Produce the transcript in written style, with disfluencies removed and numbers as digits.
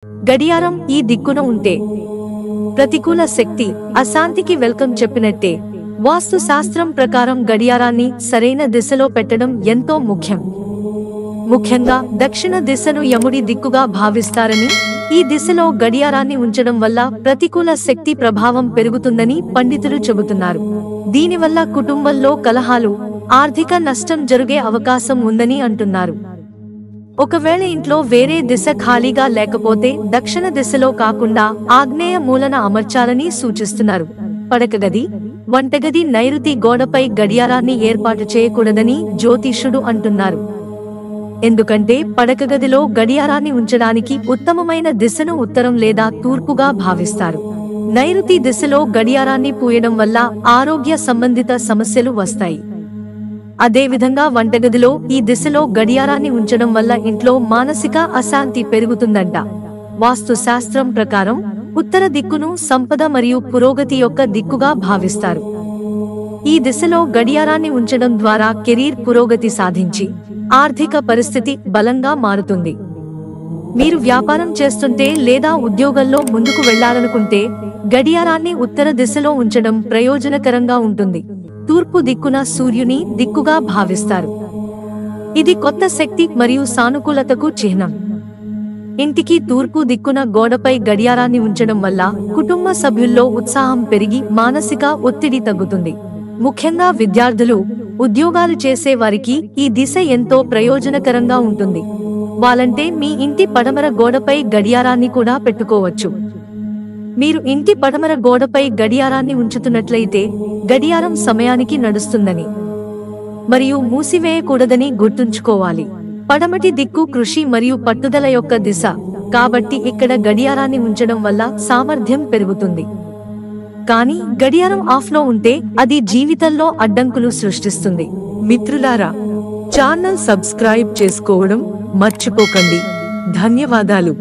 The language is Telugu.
గడియారం ఈ దిక్కున ఉంటే ప్రతికూల శక్తి, అశాంతికి వెల్కమ్ చెప్పినట్టే. వాస్తు శాస్త్రం ప్రకారం గడియారాన్ని సరైన దిశలో పెట్టడం ఎంతో ముఖ్యం. ముఖ్యంగా దక్షిణ దిశను యముడి దిక్కుగా భావిస్తారని, ఈ దిశలో గడియారాన్ని ఉంచడం వల్ల ప్రతికూల శక్తి ప్రభావం పెరుగుతుందని పండితులు చెబుతున్నారు. దీనివల్ల కుటుంబంలో కలహాలు, ఆర్థిక నష్టం జరిగే అవకాశం ఉందని అంటున్నారు. ఒకవేళ ఇంట్లో వేరే దిశ ఖాళీగా లేకపోతే దక్షిణ దిశలో కాకుండా ఆగ్నేయ మూలన అమర్చాలని సూచిస్తున్నారు. పడకగది, వంటగది నైరుతి గోడపై గడియారాన్ని ఏర్పాటు చేయకూడదని జ్యోతిష్యుడు అంటున్నారు. ఎందుకంటే పడకగదిలో గడియారాన్ని ఉంచడానికి ఉత్తమమైన దిశను ఉత్తరం లేదా తూర్పుగా భావిస్తారు. నైరుతి దిశలో గడియారాన్ని పూయడం వల్ల ఆరోగ్య సంబంధిత సమస్యలు వస్తాయి. అదేవిధంగా వంటగదిలో ఈ దిశలో గడియారాన్ని ఉంచడం వల్ల ఇంట్లో మానసిక అశాంతి పెరుగుతుందంట. వాస్తు శాస్త్రం ప్రకారం ఉత్తర దిక్కును సంపద మరియు పురోగతి యొక్క దిక్కుగా భావిస్తారు. ఈ దిశలో గడియారాన్ని ఉంచడం ద్వారా కెరీర్ పురోగతి సాధించి ఆర్థిక పరిస్థితి బలంగా మారుతుంది. మీరు వ్యాపారం చేస్తుంటే లేదా ఉద్యోగంలో ముందుకు వెళ్లాలనుకుంటే గడియారాన్ని ఉత్తర దిశలో ఉంచడం ప్రయోజనకరంగా ఉంటుంది. తూర్పు దిక్కున సూర్యుని దిక్కుగా భావిస్తారు. ఇది కొత్త శక్తి మరియు సానుకూలతకు చిహ్నం. ఇంటికి తూర్పు దిక్కున గోడపై గడియారాన్ని ఉంచడం వల్ల కుటుంబ సభ్యుల్లో ఉత్సాహం పెరిగి మానసిక ఒత్తిడి తగ్గుతుంది. ముఖ్యంగా విద్యార్థులు, ఉద్యోగాలు చేసే వారికి ఈ దిశ ఎంతో ప్రయోజనకరంగా ఉంటుంది. వాళ్ళంటే మీ ఇంటి పడమర గోడపై గడియారాన్ని కూడా పెట్టుకోవచ్చు. మీరు ఇంటి పడమర గోడపై గడియారాన్ని ఉంచుతున్నట్లయితే గడియారం సమయానికి నడుస్తుందని మరియు మూసివేయకూడదని గుర్తుంచుకోవాలి. పడమటి దిక్కు కృషి మరియు పట్టుదల యొక్క దిశ కాబట్టి ఇక్కడ గడియారాన్ని ఉంచడం వల్ల సామర్థ్యం పెరుగుతుంది. కానీ గడియారం ఆఫ్లో ఉంటే అది జీవితంలో అడ్డంకులు సృష్టిస్తుంది. మిత్రులారా, ఛానల్ సబ్స్క్రైబ్ చేసుకోవడం మర్చిపోకండి. ధన్యవాదాలు.